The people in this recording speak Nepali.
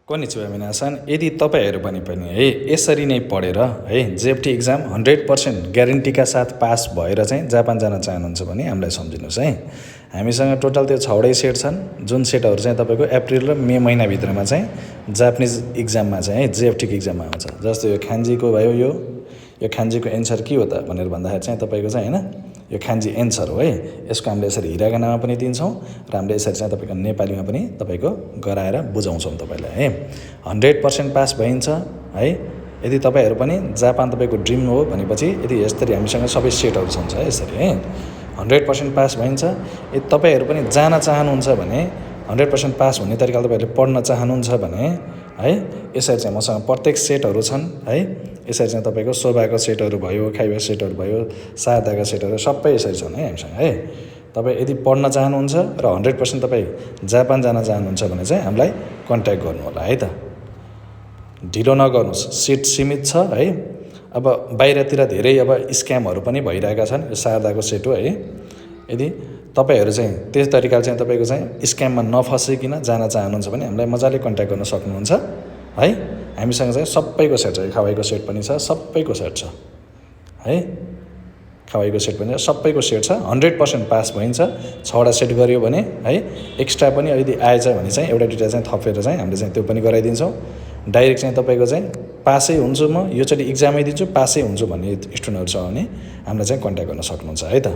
कोनिचिवा मिनासन यदि तपाईँहरू पनि है यसरी नै पढेर है जेएफटी एक्जाम 100% ग्यारेन्टीका साथ पास भएर चाहिँ जापान जान चाहनुहुन्छ भने हामीलाई सम्झिनुहोस् है। हामीसँग टोटल त्यो 6वटै सेट छन्, जुन सेटहरू चाहिँ तपाईँको अप्रिल र मे महिनाभित्रमा चाहिँ जापानिज एक्जाममा चाहिँ है जेएफटीको एक्जाममा आउँछ। जस्तो यो खान्जीको भयो, यो खान्जीको एन्सर के हो त भनेर भन्दाखेरि चाहिँ तपाईँको चाहिँ होइन यो खान्जी एन्सर हो है। यसको हामीले यसरी हिरागानामा पनि दिन्छौँ र हामीले यसरी चाहिँ तपाईँको नेपालीमा पनि तपाईँको गराएर बुझाउँछौँ तपाईँलाई है। 100% पास भइन्छ है। यदि तपाईँहरू पनि जापान तपाईँको ड्रिम हो भनेपछि यदि यसरी हामीसँग सबै सेटहरू छन् यसरी है 100% पास भइन्छ। यदि तपाईँहरू पनि जान चाहनुहुन्छ भने 100% पास हुने तरिकाले तपाईँहरूले पढ्न चाहनुहुन्छ भने है यसरी चाहिँ मसँग प्रत्येक सेटहरू छन् है। यसरी चाहिँ तपाईँको शोभाको सेटहरू भयो, खाइबा सेटहरू भयो, शारदाका सेटहरू सबै यसरी छन् है हामीसँग है। तपाईँ यदि पढ्न चाहनुहुन्छ र 100% तपाईँ जापान जान चाहनुहुन्छ भने चाहिँ हामीलाई कन्ट्याक्ट गर्नु होला है त। ढिलो नगर्नुहोस्, सिट सीमित छ है। अब बाहिरतिर धेरै अब स्क्यामहरू पनि भइरहेका छन्। यो शारदाको सेट हो है। यदि तपाईँहरू चाहिँ त्यस तरिकाले चाहिँ तपाईँको चाहिँ स्क्याममा नफसिकन जान चाहनुहुन्छ भने हामीलाई मजाले कन्ट्याक्ट गर्न सक्नुहुन्छ है। हामीसँग चाहिँ सबैको सेट छ, खवाईको सेट पनि छ, सबैको सेट छ है। खवाईको सेट पनि छ, सबैको सेट छ। 100% पास भइन्छ। 6वटा सेट गऱ्यो भने है एक्स्ट्रा पनि यदि आएछ भने चाहिँ एउटा दुईवटा चाहिँ थपेर चाहिँ हामीले चाहिँ त्यो पनि गराइदिन्छौँ। डाइरेक्ट चाहिँ तपाईँको चाहिँ पासै हुन्छु म, योचोटि इक्जामै दिन्छु पासै हुन्छु भन्ने स्टुडेन्टहरू छ भने हामीलाई चाहिँ कन्ट्याक्ट गर्न सक्नुहुन्छ है त।